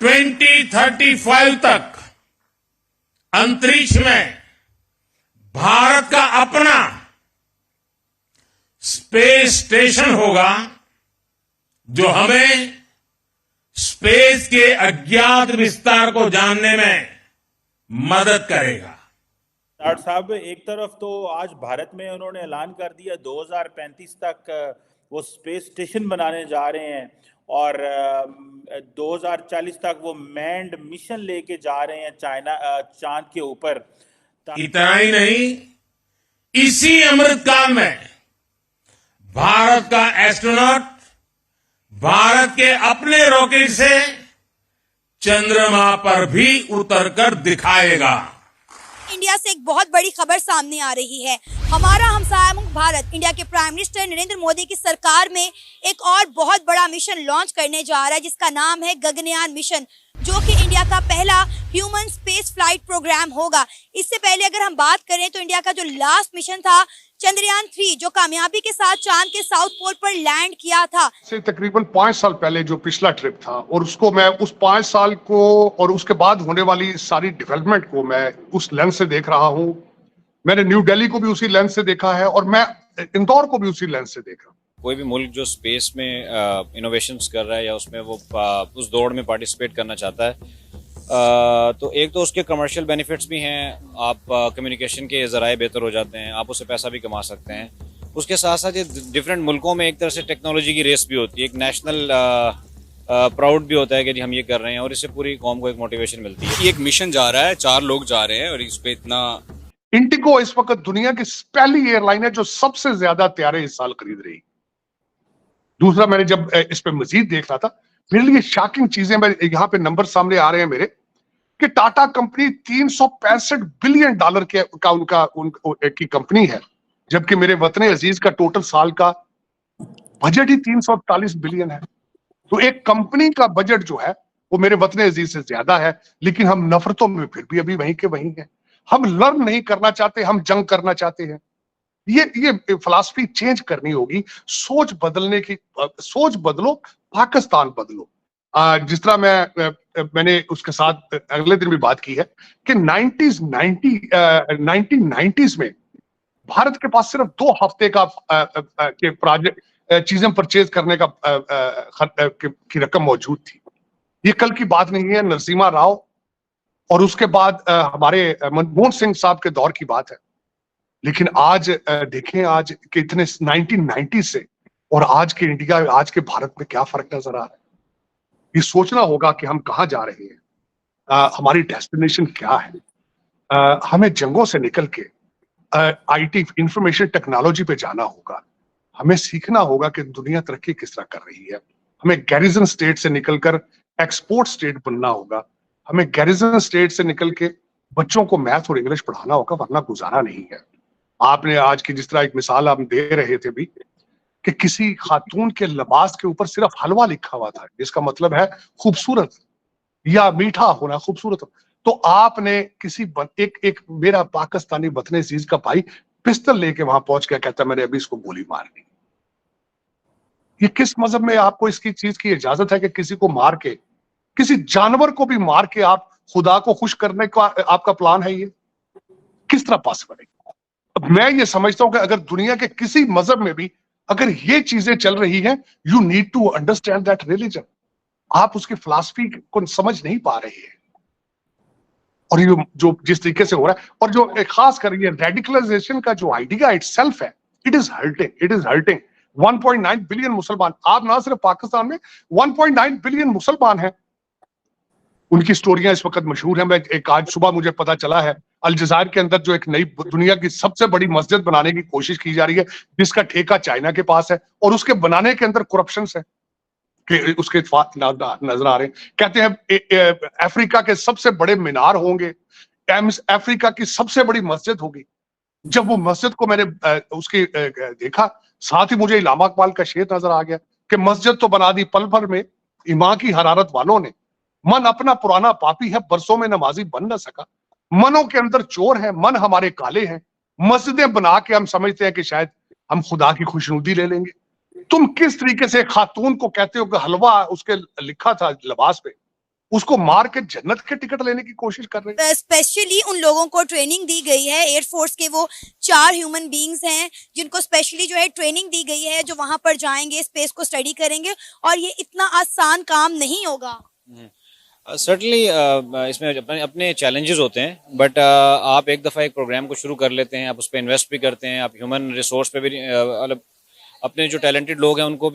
2035 तक अंतरिक्ष में भारत का अपना स्पेस स्टेशन होगा जो हमें स्पेस के अज्ञात विस्तार को जानने में मदद करेगा। डॉक्टर साहब, एक तरफ तो आज भारत में उन्होंने ऐलान कर दिया 2035 तक वो स्पेस स्टेशन बनाने जा रहे हैं और 2040 तक वो मैन्ड मिशन लेके जा रहे हैं चांद के ऊपर। इतना ही नहीं, इसी अमृतकाल में भारत का एस्ट्रोनॉट भारत के अपने रॉकेट से चंद्रमा पर भी उतरकर दिखाएगा। इंडिया से एक बहुत बड़ी खबर सामने आ रही है। हमारा हमसाया मुल्क भारत इंडिया के प्राइम मिनिस्टर नरेंद्र मोदी की सरकार में एक और बहुत बड़ा मिशन लॉन्च करने जा रहा है जिसका नाम है गगनयान मिशन, जो कि इंडिया का पहला ह्यूमन स्पेस फ्लाइट प्रोग्राम होगा। इससे पहले अगर हम बात करें तो इंडिया का जो लास्ट मिशन था चंद्रयान 3, जो कामयाबी के साथ चांद के साउथ पोल पर लैंड किया था। से तकरीबन 5 साल पहले जो पिछला ट्रिप था और उसको मैं उस 5 साल को और उसके बाद होने वाली सारी डेवलपमेंट को मैं उस लेंस से देख रहा हूँ। मैंने न्यू दिल्ली को भी उसी लेंस से देखा है और मैं इंदौर को भी उसी लेंस से देख रहा हूँ। कोई भी मुल्क जो स्पेस में इनोवेशंस कर रहा है या उसमें वो उस दौड़ में पार्टिसिपेट करना चाहता है, तो एक तो उसके कमर्शियल बेनिफिट्स भी हैं। आप कम्युनिकेशन के ज़राए बेहतर हो जाते हैं, आप उससे पैसा भी कमा सकते हैं। उसके साथ साथ ये डिफरेंट मुल्कों में एक तरह से टेक्नोलॉजी की रेस भी होती है, एक नेशनल प्राउड भी होता है कि जी हम ये कर रहे हैं और इससे पूरी कौम को एक मोटिवेशन मिलती है। ये एक मिशन जा रहा है, 4 लोग जा रहे हैं और इस पे इतना। इंडिगो इस वक्त दुनिया की पहली एयरलाइन है जो सबसे ज्यादा तैयारे इस साल खरीद रही। दूसरा, मैंने जब इस पे मजीद देख रहा था, मेरे लिए शॉकिंग चीजें, मैं यहाँ पे नंबर सामने आ रहे हैं मेरे, कि टाटा कंपनी 365 बिलियन डॉलर की कंपनी है, जबकि मेरे वतन अजीज का टोटल साल का बजट ही 340 बिलियन है। तो एक कंपनी का बजट जो है वो मेरे वतन अजीज से ज्यादा है, लेकिन हम नफरतों में फिर भी अभी वहीं के वहीं हैं। हम लर्न नहीं करना चाहते, हम जंग करना चाहते हैं। ये फिलॉसफी चेंज करनी होगी, सोच बदलने की। सोच बदलो, पाकिस्तान बदलो। जिस तरह मैंने उसके साथ अगले दिन भी बात की है कि 1990s में भारत के पास सिर्फ 2 हफ्ते का के प्रोजेक्ट चीजें परचेज करने का की रकम मौजूद थी। ये कल की बात नहीं है, नरसिम्हा राव और उसके बाद हमारे मनमोहन सिंह साहब के दौर की बात है। लेकिन आज देखें, आज के इतने 1990 से और आज के इंडिया, आज के भारत में क्या फर्क नजर आ रहा है। ये सोचना होगा कि हम कहाँ जा रहे हैं, हमारी डेस्टिनेशन क्या है। हमें जंगों से निकल के आईटी इंफॉर्मेशन टेक्नोलॉजी पे जाना होगा। हमें सीखना होगा कि दुनिया तरक्की किस तरह कर रही है। हमें गैरिजन स्टेट से निकलकर एक्सपोर्ट स्टेट बनना होगा। हमें गैरिजन स्टेट से निकल के बच्चों को मैथ और इंग्लिश पढ़ाना होगा, वरना गुजारा नहीं है। आपने आज की जिस तरह एक मिसाल हम दे रहे थे भी कि किसी खातून के लिबास के ऊपर सिर्फ हलवा लिखा हुआ था, जिसका मतलब है खूबसूरत या मीठा होना, खूबसूरत। तो आपने किसी एक मेरा पाकिस्तानी वतन अजीज का भाई पिस्तल लेके वहां पहुंच गया, कहता मैंने अभी इसको गोली मारनी। ये किस मजहब में आपको इसकी चीज की इजाजत है कि किसी को मार के, किसी जानवर को भी मार के आप खुदा को खुश करने का आपका प्लान है? ये किस तरह पॉसिबल है? मैं ये समझता हूं कि अगर दुनिया के किसी मजहब में भी अगर ये चीजें चल रही हैं, you need to understand that religion. आप उसकी फिलॉसफी को समझ नहीं पा रहे हैं। और ये जो जिस तरीके से हो रहा है, और जो खास कर ये रेडिकलाइजेशन का जो आइडिया इटसेल्फ है, इट इज हर्टिंग 1.9 बिलियन मुसलमान। आप ना सिर्फ पाकिस्तान में 1.9 बिलियन मुसलमान हैं। उनकी स्टोरियां इस वक्त मशहूर है। मैं एक आज सुबह मुझे पता चला है अलजायर के अंदर जो एक नई दुनिया की सबसे बड़ी मस्जिद बनाने की कोशिश की जा रही है, जिसका ठेका चाइना के पास है, और उसके बनाने के अंदर करप्शन है कि उसके नजर आ रहे हैं। कहते हैं अफ्रीका के सबसे बड़े मीनार होंगे, अफ्रीका की सबसे बड़ी मस्जिद होगी। जब वो मस्जिद को मैंने उसकी देखा, साथ ही मुझे इलामा इकबाल का शेर नजर आ गया कि मस्जिद तो बना दी पल भर में ईमान की हरारत वालों ने, मन अपना पुराना पापी है, बरसों में नमाजी बन न सका। मनों के अंदर चोर है, मन हमारे काले हैं। मस्जिदें बना के हम समझते हैं कि शायद हम खुदा की खुशनुदी ले लेंगे। तुम किस तरीके से खातून को कहते हो कि हलवा उसके लिखा था लिबास पे, उसको मार के जन्नत के टिकट लेने की कोशिश कर रहे हैं। स्पेशली उन लोगों को ट्रेनिंग दी गई है, एयरफोर्स के वो 4 ह्यूमन बींग्स हैं जिनको स्पेशली जो है ट्रेनिंग दी गई है, जो वहां पर जाएंगे, स्पेस को स्टडी करेंगे, और ये इतना आसान काम नहीं होगा। सर्टनली इसमें अपने अपने चैलेंजेस होते हैं, बट आप एक दफ़ा एक प्रोग्राम को शुरू कर लेते हैं, आप उस पर इन्वेस्ट भी करते हैं, आप ह्यूमन रिसोर्स पे भी अपने जो टैलेंटेड लोग हैं उनको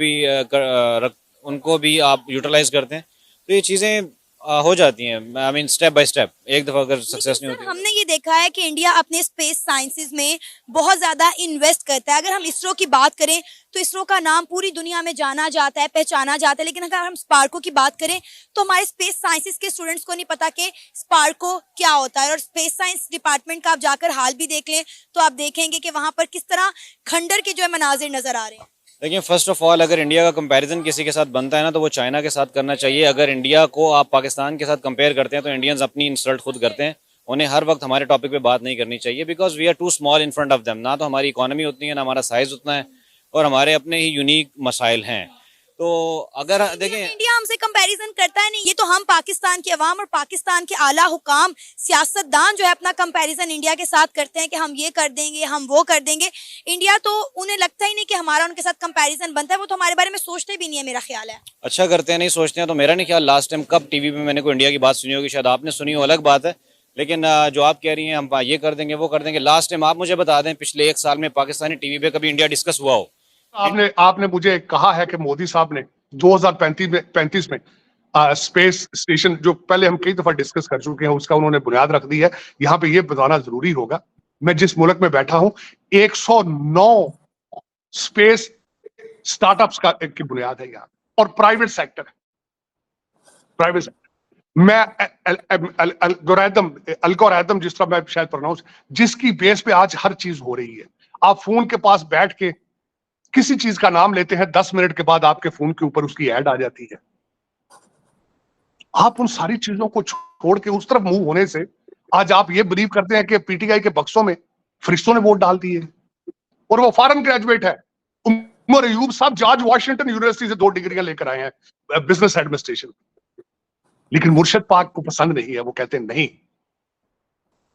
भी आप यूटिलाइज करते हैं, तो ये चीज़ें हो जाती हैं। I mean step by step, एक दफ़ा अगर सक्सेस नहीं होती। हमने ये देखा है कि इंडिया अपने स्पेस साइंसेज में बहुत ज्यादा इन्वेस्ट करता है। अगर हम इसरो की बात करें तो इसरो का नाम पूरी दुनिया में जाना जाता है, पहचाना जाता है, लेकिन अगर हम स्पार्को की बात करें तो हमारे स्पेस साइंसेज के स्टूडेंट्स को नहीं पता कि स्पार्को क्या होता है। और स्पेस साइंस डिपार्टमेंट का आप जाकर हाल भी देख लें तो आप देखेंगे कि वहां पर किस तरह खंडर के जो है मनाजिर नजर आ रहे हैं। देखिए, फर्स्ट ऑफ ऑल अगर इंडिया का कंपैरिजन किसी के साथ बनता है ना, तो वो चाइना के साथ करना चाहिए। अगर इंडिया को आप पाकिस्तान के साथ कंपेयर करते हैं तो इंडियंस अपनी इंसल्ट खुद करते हैं। उन्हें हर वक्त हमारे टॉपिक पे बात नहीं करनी चाहिए, because we are too small in front of them. ना तो हमारी इकोनॉमी उतनी है, ना हमारा साइज उतना है, और हमारे अपने ही यूनिक मसाइल हैं। तो अगर देखें, इंडिया हमसे कंपैरिजन करता है नहीं, ये तो हम पाकिस्तान की अवाम और पाकिस्तान के आला हुकाम, सियासतदान जो है अपना कंपैरिजन इंडिया के साथ करते हैं कि हम ये कर देंगे, हम वो कर देंगे। इंडिया तो उन्हें लगता ही नहीं कि हमारा उनके साथ कंपैरिजन बनता है, वो तो हमारे बारे में सोचते भी नहीं है, मेरा ख्याल है। अच्छा करते हैं, नहीं सोचते हैं। तो मेरा नहीं ख्याल लास्ट टाइम कब टीवी पे मैंने कोई इंडिया की बात सुनी होगी, शायद आपने सुनी हो, अलग बात है। लेकिन जो आप कह रही हैं हम ये कर देंगे, वो कर देंगे, लास्ट टाइम आप मुझे बता दें पिछले 1 साल में पाकिस्तानी टीवी पे कभी इंडिया डिस्कस हुआ हो? आपने मुझे कहा है कि मोदी साहब ने 2035 में स्पेस स्टेशन, जो पहले हम कई दफा डिस्कस कर चुके हैं, उसका उन्होंने बुनियाद रख दी है। यहाँ पे ये बताना जरूरी होगा, मैं जिस मुल्क में बैठा हूं 109 स्पेस स्टार्टअप्स की बुनियाद है यहाँ, और प्राइवेट सेक्टर है, प्राइवेट सेक्टर। मैं अल्गोरिथम जिस तरह मैं शायद प्रोनाउंस, जिसकी बेस पे आज हर चीज हो रही है। आप फोन के पास बैठ के किसी चीज का नाम लेते हैं, 10 मिनट के बाद आपके फोन के ऊपर उसकी ऐड आ जाती है। आप उन सारी चीजों को छोड़ के उस तरफ मूव होने से आज आप ये बिलीव करते हैं कि पीटीआई के बक्सों में फरिश्तों ने वोट डाल दिए, और वो फॉरेन ग्रेजुएट है। उमर अयूब साहब जॉर्ज वाशिंगटन यूनिवर्सिटी से 2 डिग्रियां लेकर आए हैं बिजनेस एडमिनिस्ट्रेशन, लेकिन मुर्शद पाक को पसंद नहीं है। वो कहते हैं नहीं,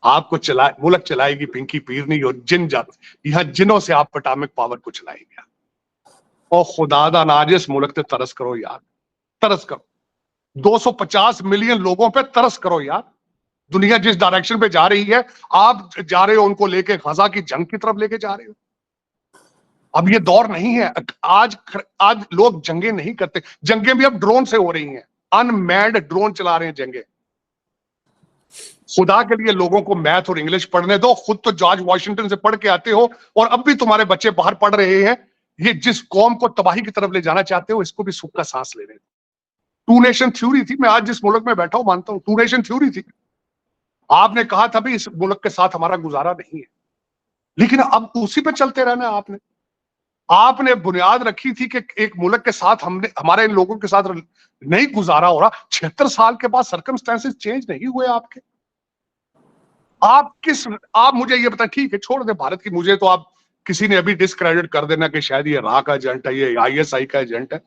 आपको मुल्क चलाएगी पिंकी पीरनी और जिन जात, यहां जिनों से आप एटॉमिक पावर को चलाएंगे। और खुदा दा नाजिस मुल्क पे तरस करो यार, तरस करो। 250 मिलियन लोगों पे तरस करो यार। दुनिया जिस डायरेक्शन पे जा रही है, आप जा रहे हो उनको लेके गजा की जंग की तरफ लेके जा रहे हो। अब ये दौर नहीं है। आज लोग जंगे नहीं करते, जंगे भी अब ड्रोन से हो रही हैं, अनमैन्ड ड्रोन चला रहे हैं जंगे। खुदा के लिए लोगों को मैथ और इंग्लिश पढ़ने दो। खुद तो जॉर्ज वाशिंगटन से पढ़ के आते हो, और अब भी तुम्हारे बच्चे बाहर पढ़ रहे हैं। ये जिस कौम को तबाही की तरफ ले जाना चाहते हो, इसको भी सुख का सांस ले रहे हो। 2 नेशन थ्योरी थी, मैं आज जिस मुल्क में बैठा हूं मानता हूं 2 नेशन थ्योरी थी। आपने कहा था भी इस मुल्क के साथ हमारा गुजारा नहीं है, लेकिन अब उसी पे चलते रहना। आपने बुनियाद रखी थी कि एक मुल्क के साथ हमारे इन लोगों के साथ नहीं गुजारा हो रहा। 76 साल के बाद सर्कमस्टेंसेस चेंज नहीं हुए आपके। आप मुझे ये बताएं, ठीक है छोड़ दे भारत की, मुझे तो आप किसी ने अभी डिस्क्रेडिट कर देना कि शायद ये रा का एजेंट है, ये आईएसआई का एजेंट है।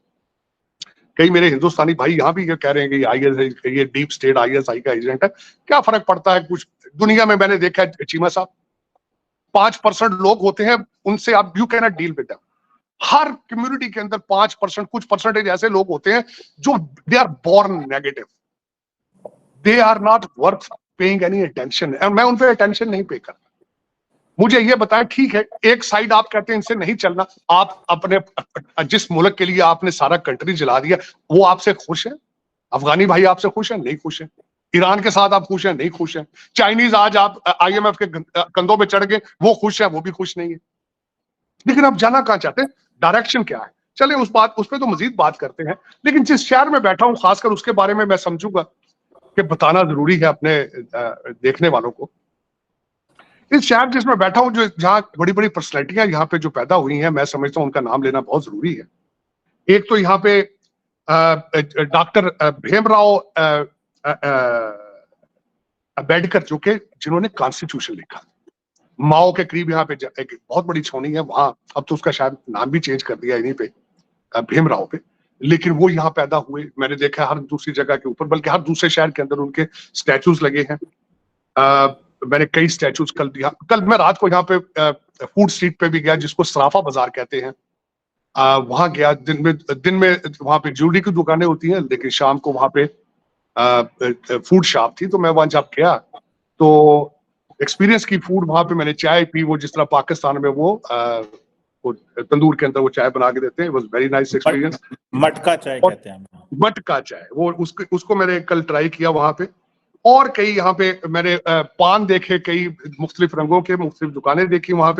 कई मेरे हिंदुस्तानी भाई यहां भी ये कह रहे हैं कि आईएसआई, ये डीप स्टेट आईएसआई का एजेंट है। क्या फर्क पड़ता है? कुछ दुनिया में मैंने देखा है चीमा साहब, 5% लोग होते हैं, उनसे आप you can not deal with them. Her community के अंदर 5%, कुछ परसेंटेज ऐसे लोग होते हैं जो they are born negative, they are not worth paying any attention, और मैं उन पे अटेंशन नहीं पे करता। मुझे ये बताएं, ठीक है एक साइड आप कहते हैं इनसे नहीं चलना, आप अपने जिस मुल्क के लिए आपने सारा कंट्री जला दिया, वो आपसे खुश है? अफगानी भाई आपसे खुश है? नहीं खुश है। ईरान के साथ आप खुश हैं? नहीं खुश हैं। चाइनीज आज आप IMF के कंधों पे चढ़ गए, वो खुश है? वो भी खुश नहीं है। लेकिन आप जाना कहां चाहते हैं? डायरेक्शन क्या है? चले उस पर तो मजीद बात करते हैं, लेकिन जिस शहर में बैठा हूं खासकर उसके बारे में मैं समझूंगा कि बताना जरूरी है अपने देखने वालों को। इस शहर जिसमें बैठा हूं, जो जहां बड़ी बड़ी पर्सनैलिटियां यहाँ पे जो पैदा हुई हैं, मैं समझता हूं उनका नाम लेना बहुत जरूरी है। एक तो यहाँ पे डॉक्टर भीमराव अम्बेडकर, जो कि जिन्होंने कॉन्स्टिट्यूशन लिखा। माओ के करीब यहाँ पे एक बहुत बड़ी छावनी है वहां, अब तो उसका शायद नाम भी चेंज कर दिया इन्हीं पे, भीमराव पे। लेकिन वो यहाँ पैदा हुए। मैंने देखा हर दूसरी जगह के ऊपर, बल्कि हर दूसरे शहर के अंदर उनके स्टैचूज लगे हैं। मैंने कई स्टैचूज कल मैं रात को यहाँ पे फूड स्ट्रीट पे भी गया, जिसको सराफा बाजार कहते हैं। वहां गया, दिन में वहां पे ज्वेलरी की दुकानें होती हैं, लेकिन शाम को वहां पे फूड शॉप थी। तो मैं वहां जब गया तो एक्सपीरियंस की फूड, वहां पे मैंने चाय पी, वो जिस तरह पाकिस्तान में वो तंदूर के अंदर वो चाय बना के देते हैं। Was very nice experience. मटका चाय कहते हैं हम। मटका चाय, वो उसको मैंने कल ट्राई किया वहां पे। और कई यहाँ पे मैंने पान देखे, कई मुख्तलिफ रंगों के, मुख्तलिफ दुकानें देखी वहां पे।